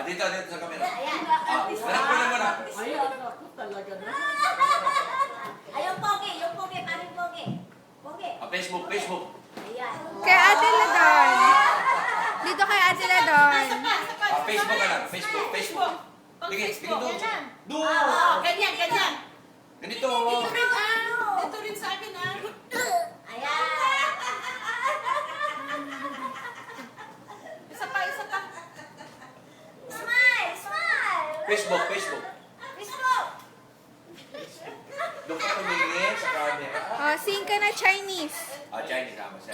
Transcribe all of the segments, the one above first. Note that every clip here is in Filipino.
dito sa camera. Ayan. Hanap mo na. Ayan, ako talaga na. Ayun, pogi. Yung pogi. Paring pogi. Pogi. Facebook. Ayan. Kay Ate Ladon. Dito kay Ate Ladon. Facebook ka lang. Facebook. Sige doon. Doon. Ganyan. Ganito. Dito rin sa akin, ah. Ayan. Isa pa. Smile. Facebook. Facebook. Doon ka tumingin sa camera. Oh, sing ka na Chinese. Chinese naman siya.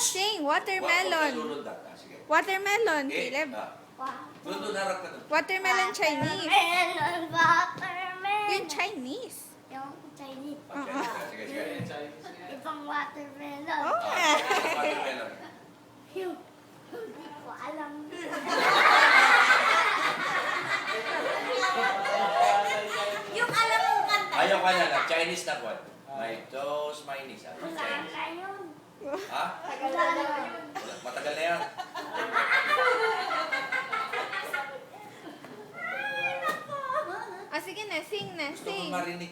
Sing. Watermelon. Sige. Watermelon, Caleb. Doon harap ka doon. Watermelon Chinese. Watermelon. Yung Chinese. Yung Chinese. Sige. Ibang watermelon. Oh. Watermelon. Hindi ko alam. Yung alam mong kanta. Ayaw ka na lang. Chinese na po. My toes, my knees. Wala Chinese. na yun. Ha? Wala na yun. Matagal na yan. Ah, sige na, sing na, Gusto ko sing. marinig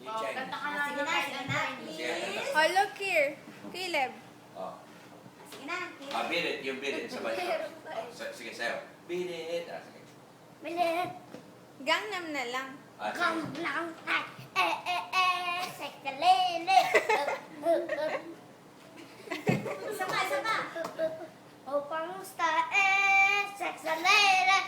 yung Chinese. Sige na. Sige. Oh, look here. Caleb. Sige na. Beat it. Yung beat it. Sabay. Sige, sayo. Beat it. Sige. Bilit. Gangnam na lang. Sige. Come lang. Sekalele. Isa pa. Oh, kamusta? Sekalele.